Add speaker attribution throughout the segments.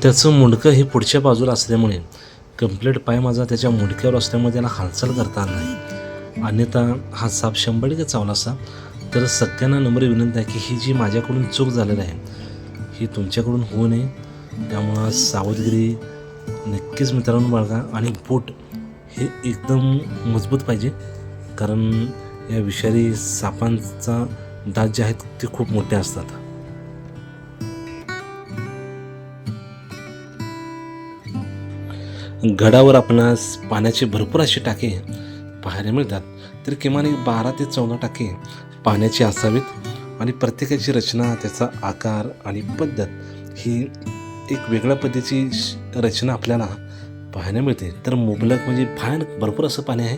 Speaker 1: त्याचं मुंडकं हे पुढच्या बाजूला असल्यामुळे कंप्लीट पाय माझा त्याच्या मुंडक्यावर असल्यामुळे त्याला हालचाल करता आली नाही. अन्यथा हा साप 100% चावला असता. तर सगळ्यांना नम्र विनंती आहे की ही जी माझ्याकडून चूक झालेली आहे ही तुमच्याकडून होऊ नये. त्यामुळं सावधगिरी नक्कीच मित्रांनो बाळगा. आणि बोट हे एकदम मजबूत पाहिजे, कारण या विषारी सापांचा दात जे आहेत ते खूप मोठे असतात. गडावर आपणास पाण्याचे भरपूर असे टाके पाहायला मिळतात. तर किमान 12 ते 14 टाके पाण्याची असावीत आणि प्रत्येकाची रचना, त्याचा आकार आणि पद्धत ही एक वेगळ्या पद्धतीची रचना आपल्याला पाहायला मिळते. तर मुबलक म्हणजे भयानक भरपूर असं पाणी आहे.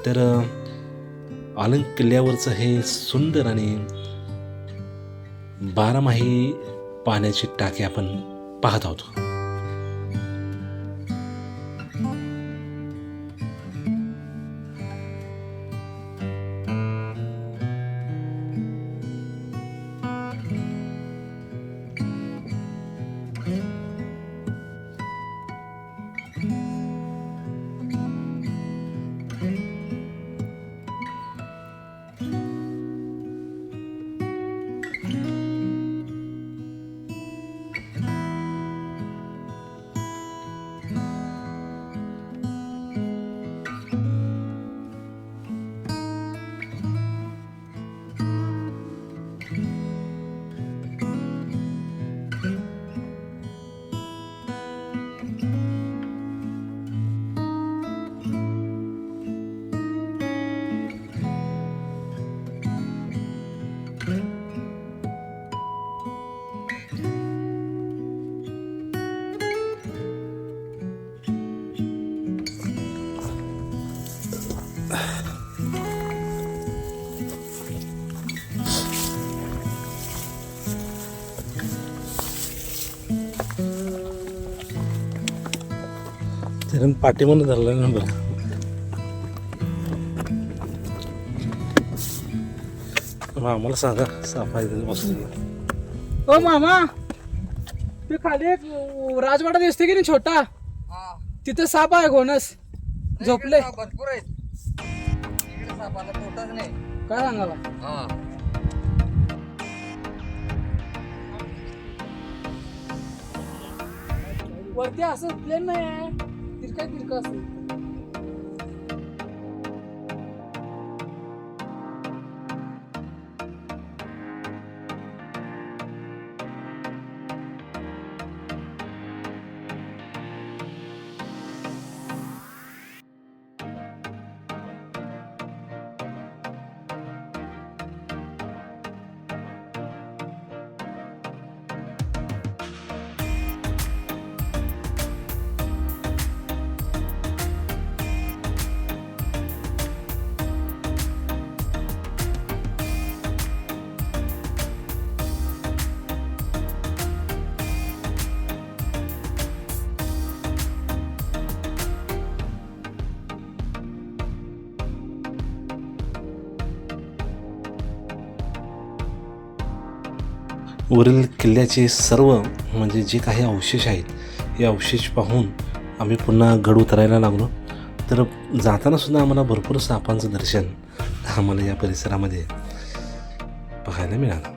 Speaker 1: तर अलंग किल्ल्यावरचं हे सुंदर आणि 12माही पाण्याची टाके आपण पाहत आहोत. त्यानं पाठीमागून धरलं ना बरं. आम्हाला सांगा साप आहे बसले.
Speaker 2: ओ मामा, ते खाली एक राजवाडा दिसते की नाही छोटा, तिथे साप आहे घोणस झोपले.
Speaker 3: भरपूर आहेत इकडे, सापाला तोटाच नाही.
Speaker 2: काय सांगाला? वरती असं प्लेन नाही आहे, तिरका असं.
Speaker 1: वरील किल्ल्याचे सर्व म्हणजे जे काही अवशेष आहेत हे अवशेष पाहून आम्ही पुन्हा गड उतरायला लागलो. तर जाताना सुद्धा आम्हाला भरपूर सापांचं दर्शन आम्हाला या परिसरामध्ये पाहायला मिळालं.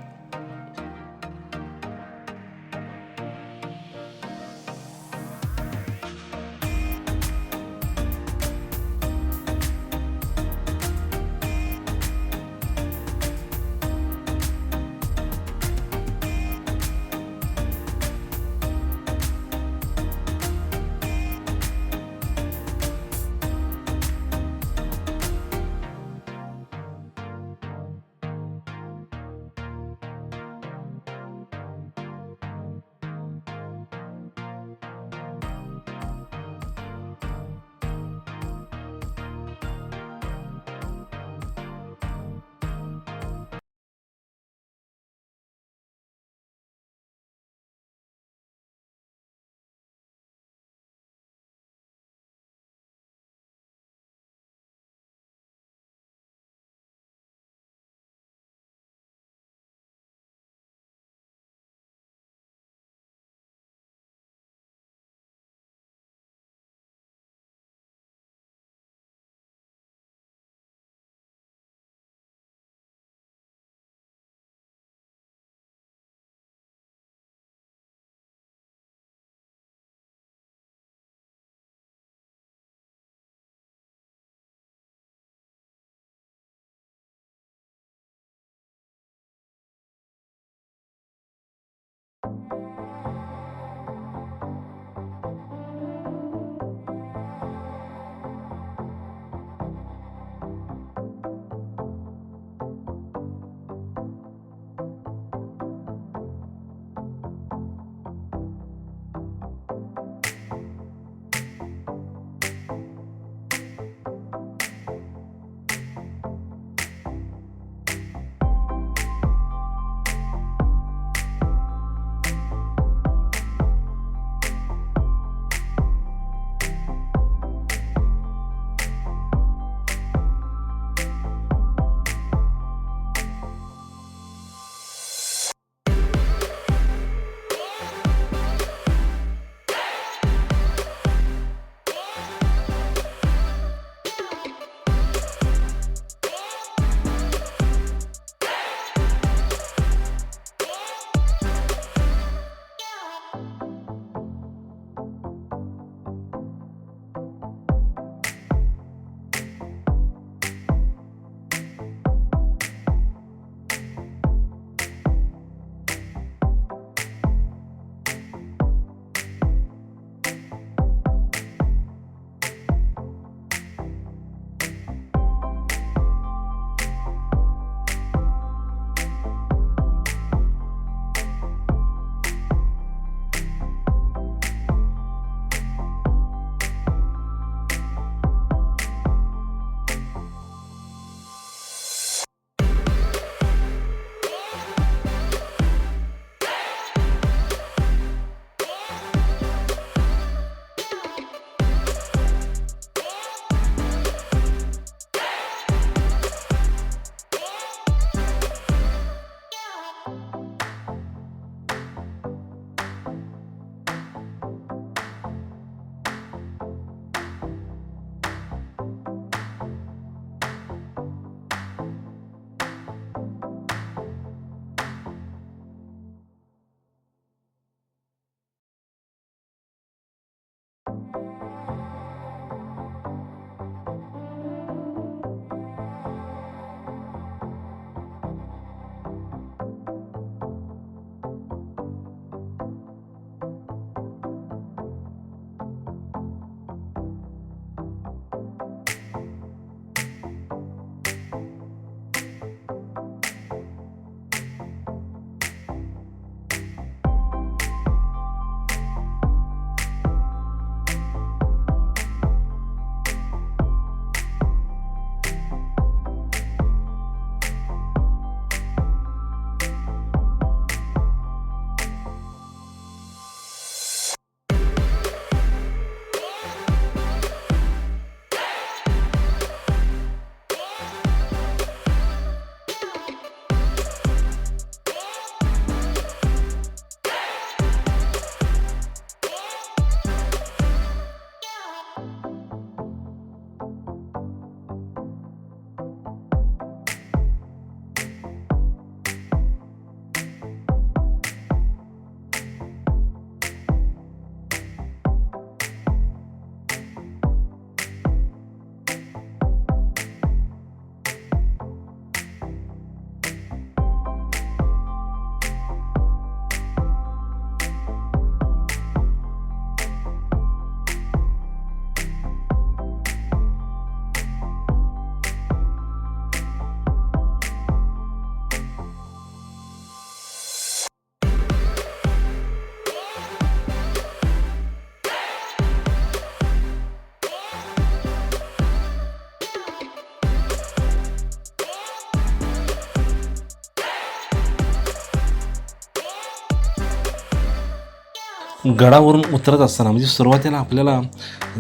Speaker 1: गडावरून उतरत असताना म्हणजे सुरुवातीला आपल्याला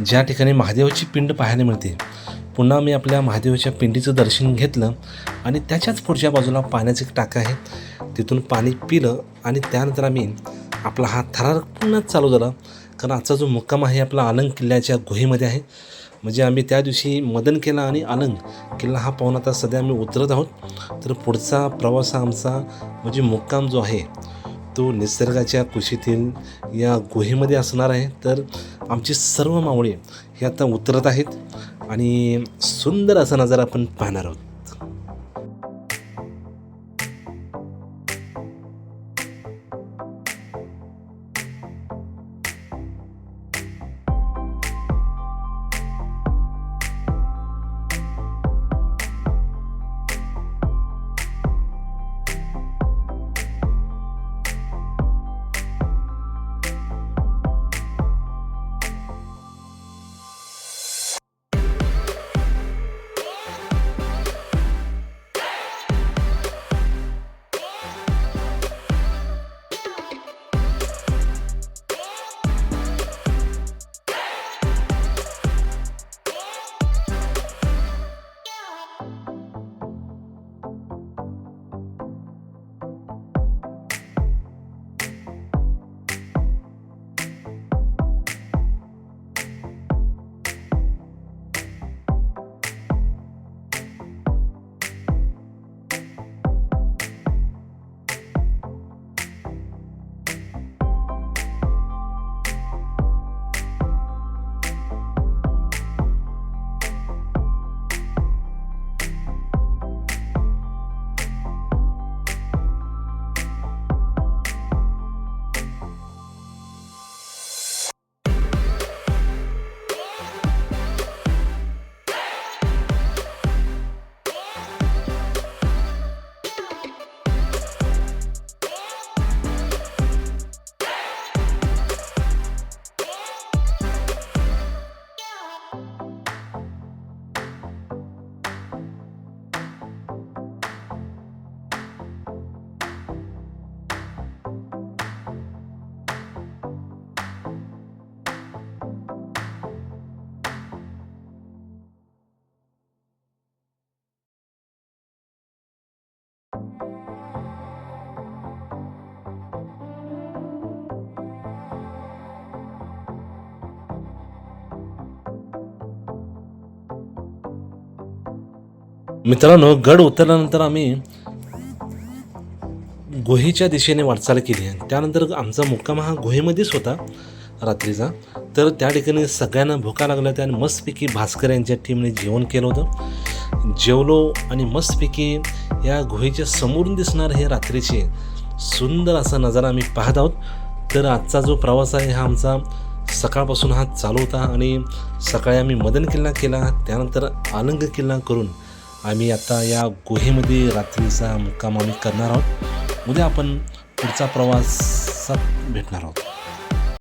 Speaker 1: ज्या ठिकाणी महादेवाची पिंड पाहायला मिळते, पुन्हा मी आपल्या महादेवाच्या पिंडीचं दर्शन घेतलं आणि त्याच्याच पुढच्या बाजूला पाण्याचं एक टाकं आहे, तिथून पाणी पिलं आणि त्यानंतर आम्ही आपला हा थरारक पुन्हा चालू झाला. कारण आजचा जो मुक्काम आहे आपला अलंग किल्ल्याच्या गुहेमध्ये आहे. म्हणजे आम्ही त्या दिवशी मदन केला आणि अलंग किल्ला हा पाहून आता सध्या आम्ही उतरत आहोत. तर पुढचा प्रवास आमचा म्हणजे मुक्काम जो आहे तो निसर्गाच्या कुशीतील या गुहेमध्ये असणार आहे. तर आमची सर्व मावळे हे आता उतरत आहेत आणि सुंदर असा नजारा आपण पाहणार आहोत. मित्रांनो, गड उतरल्यानंतर आम्ही गुहेच्या दिशेने वाटचाल केली आणि त्यानंतर आमचा मुक्काम हा गुहेमध्येच होता रात्रीचा. तर त्या ठिकाणी सगळ्यांना भुका लागल्या होत्या आणि मस्तपैकी भास्कर यांच्या टीमने जेवण केलं होतं. जेवलो आणि मस्तपैकी या गुहेच्या समोरून दिसणार हे रात्रीचे सुंदर असा नजारा आम्ही पाहत आहोत. तर आजचा जो प्रवास आहे हा आमचा सकाळपासून हा चालू होता आणि सकाळी आम्ही मदन किल्ला केला, त्यानंतर अलंग किल्ला करून आम्ही आता या गुहेमध्ये रात्रीचा मुक्काम आम्ही करणार आहोत. उद्या आपण पुढचा प्रवासात भेटणार आहोत.